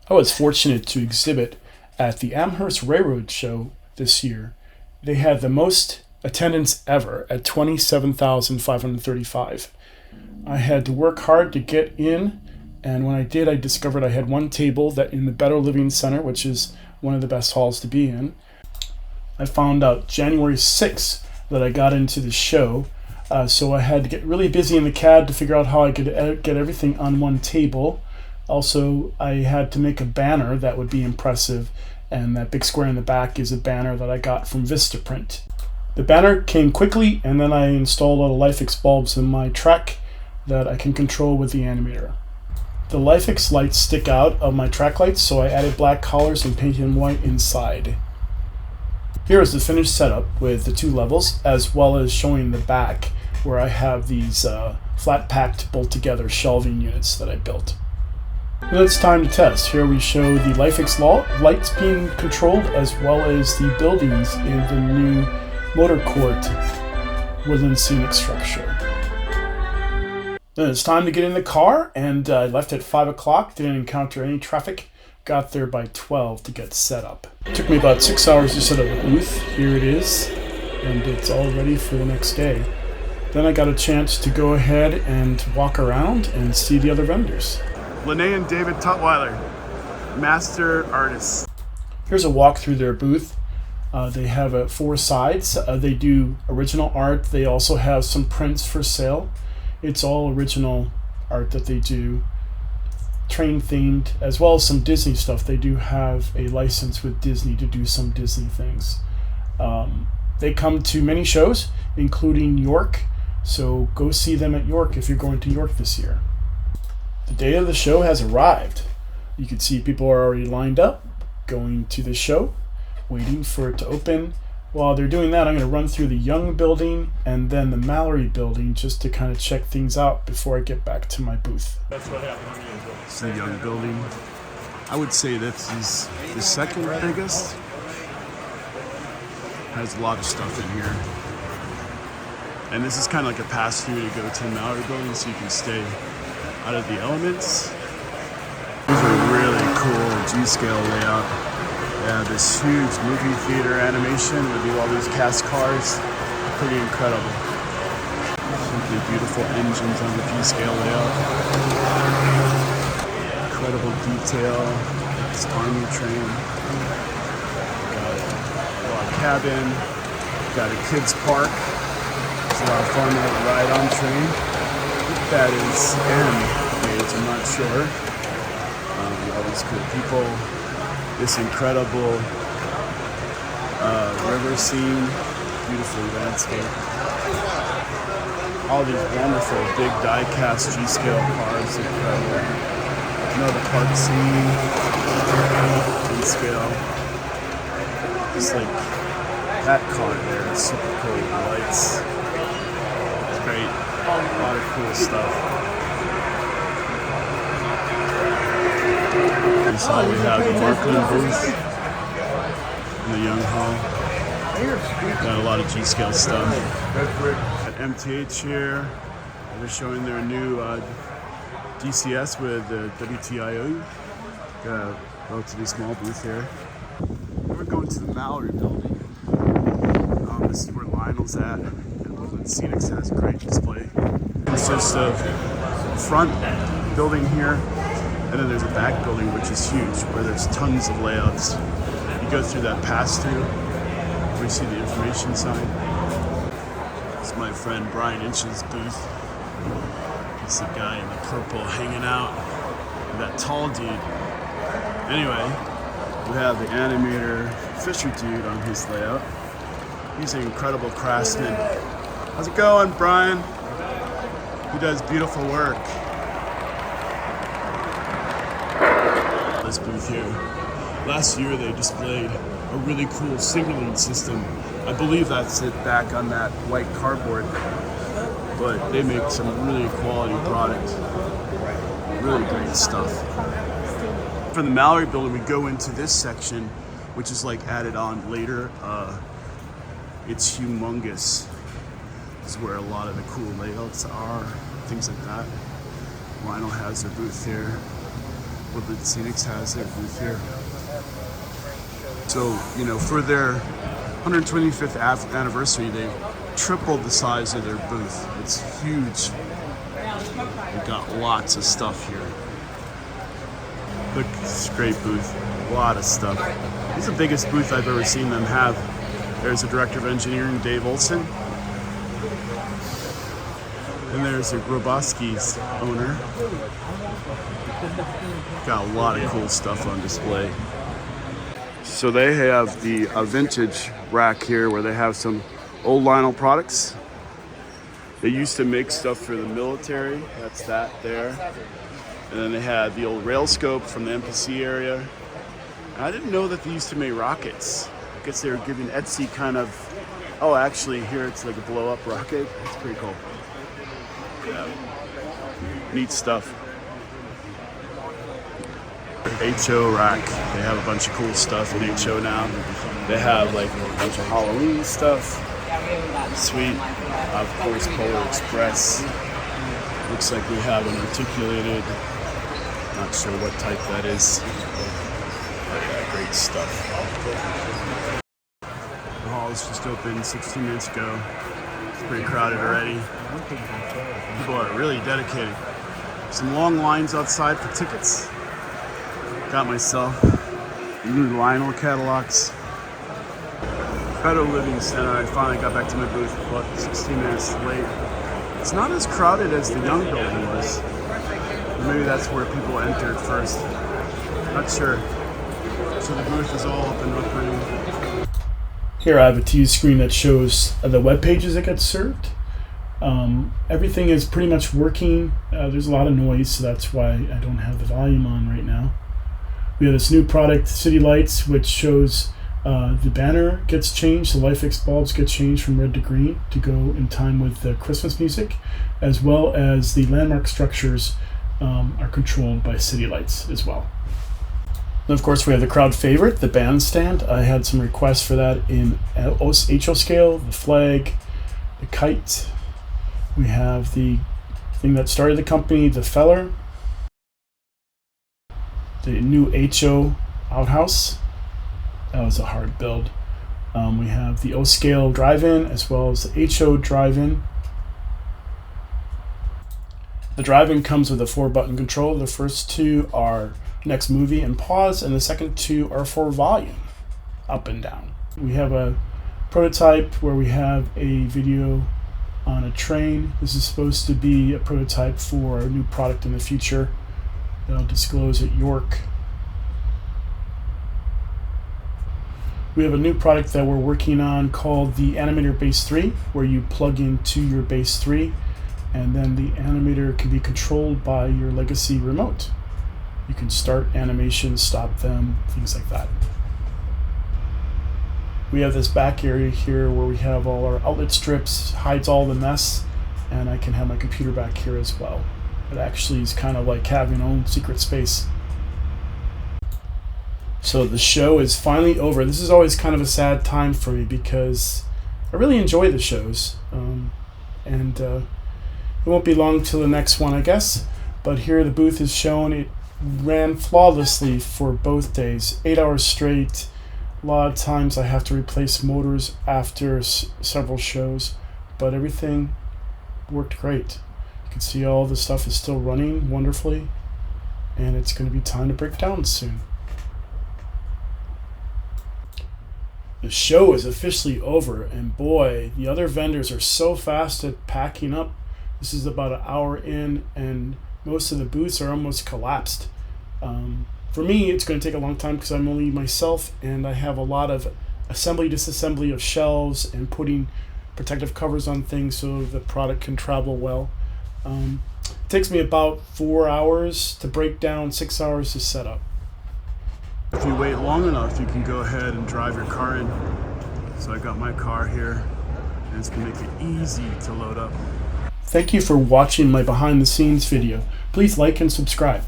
I was fortunate to exhibit at the Amherst Railroad Show this year. They had the most attendance ever at 27,535. I had to work hard to get in, and when I did, I discovered I had one table that in the Better Living Center, which is one of the best halls to be in. I found out January 6th that I got into the show, so I had to get really busy in the CAD to figure out how I could get everything on one table. Also, I had to make a banner that would be impressive, and that big square in the back is a banner that I got from Vistaprint. The banner came quickly, and then I installed all the LifeX bulbs in my track that I can control with the animator. The LifeX lights stick out of my track lights, so I added black collars and painted them white inside. Here is the finished setup with the two levels, as well as showing the back where I have these flat-packed, bolt-together shelving units that I built. Now it's time to test. Here we show the LifeX lights being controlled, as well as the buildings in the new motor court Woodland Scenic structure. Then it's time to get in the car, and I left at 5 o'clock, didn't encounter any traffic, got there by 12 to get set up. It took me about 6 hours to set up the booth. Here it is, and it's all ready for the next day. Then I got a chance to go ahead and walk around and see the other vendors. Lene and David Tutwiler, master artists. Here's a walk through their booth. They have 4 sides. They do original art. They also have some prints for sale. It's all original art that they do, train themed, as well as some Disney stuff. They do have a license with Disney to do some Disney things. They come to many shows, including York, so go see them at York if you're going to York this year. The day of the show has arrived. You can see people are already lined up, going to the show, waiting for it to open. While they're doing that, I'm going to run through the Young building and then the Mallory building just to kind of check things out before I get back to my booth. That's what happened. It's the Young building. I would say this is the second biggest. Has a lot of stuff in here. And this is kind of like a pass-through to go to the Mallory building so you can stay out of the elements. These are really cool G-scale layout. They have this huge movie theater animation with all these cast cars. Pretty incredible. Simply beautiful engines on the G-scale layout. Incredible detail. This army train. Got a log cabin. Got a kids park. It's a lot of fun to have a ride on train. That is M page, I'm not sure. All these cool people, this incredible river scene, beautiful landscape. All these wonderful big die-cast G-scale cars, incredible. Another park scene, in scale. Just like that car there, it's super cool, the lights. It's great. A lot of cool stuff. This hall we have the marketing booth in the Young Hall. Got a lot of G-scale stuff. At MTH here, they're showing their new DCS with the WTIO. Got a relatively small booth here. We're going to the Mallory building. This is where Lionel's at. Scenics has a great display. It's just the front building here, and then there's a back building which is huge, where there's tons of layouts. You go through that pass-through, where you see the information sign. This is my friend Brian Inch's booth. He's the guy in the purple hanging out, that tall dude. Anyway, we have the animator Fisher dude on his layout. He's an incredible craftsman. How's it going, Brian? He does beautiful work. This booth here. Last year they displayed a really cool signaling system. I believe that's it back on that white cardboard. But they make some really quality product. Really great stuff. For the Mallory building, we go into this section, which is like added on later. It's humongous. This is where a lot of the cool layouts are, things like that. Lionel has their booth here. Woodland Scenics has their booth here. So, you know, for their 125th anniversary, they tripled the size of their booth. It's huge. They've got lots of stuff here. Look, it's a great booth. A lot of stuff. This is the biggest booth I've ever seen them have. There's the Director of Engineering, Dave Olson. And there's the Groboski's owner. Got a lot of cool stuff on display. So they have the vintage rack here where they have some old Lionel products. They used to make stuff for the military. That's that there. And then they had the old rail scope from the MPC area. And I didn't know that they used to make rockets. I guess they were giving Etsy kind of, oh, actually here it's like a blow up rocket. That's pretty cool. Yeah. Neat stuff. HO rack. They have a bunch of cool stuff in HO now. They have like a bunch of Halloween stuff. Sweet. Of course, Polar Express. Looks like we have an articulated. Not sure what type that is. But yeah, great stuff. The hall is just opened 16 minutes ago. It's pretty crowded already. People are really dedicated. Some long lines outside for tickets. Got myself new Lionel catalogs. Better Living Center. I finally got back to my booth about 16 minutes late. It's not as crowded as the Young building was. Maybe that's where people entered first. Not sure. So the booth is all up and running. Here I have a TV screen that shows the web pages that get served. Everything is pretty much working. There's a lot of noise, so that's why I don't have the volume on right now. We have this new product, City Lights, which shows the banner gets changed. The LifeX bulbs get changed from red to green to go in time with the Christmas music, as well as the landmark structures are controlled by City Lights as well. And of course, we have the crowd favorite, the bandstand. I had some requests for that in HO scale, the flag, the kite. We have the thing that started the company, the Feller, the new HO outhouse. That was a hard build. We have the O-scale drive-in as well as the HO drive-in. The drive-in comes with a 4-button control. The first two are next movie and pause, and the second two are for volume, up and down. We have a prototype where we have a video on a train. This is supposed to be a prototype for a new product in the future that I'll disclose at York. We have a new product that we're working on called the Animator Base 3, where you plug into your Base 3 and then the animator can be controlled by your legacy remote. You can start animations, stop them, things like that. We have this back area here where we have all our outlet strips, hides all the mess, and I can have my computer back here as well. It actually is kind of like having your own secret space. So the show is finally over. This is always kind of a sad time for me because I really enjoy the shows. It won't be long till the next one, I guess. But here the booth is shown. It ran flawlessly for both days, 8 hours straight. A lot of times I have to replace motors after several shows, but everything worked great. You can see all the stuff is still running wonderfully, and it's going to be time to break down soon. The show is officially over, and boy, the other vendors are so fast at packing up. This is about an hour in, and most of the booths are almost collapsed. For me, it's going to take a long time because I'm only myself, and I have a lot of assembly, disassembly of shelves, and putting protective covers on things so the product can travel well. It takes me about 4 hours to break down, 6 hours to set up. If you wait long enough, you can go ahead and drive your car in. So I got my car here, and it's going to make it easy to load up. Thank you for watching my behind the scenes video. Please like and subscribe.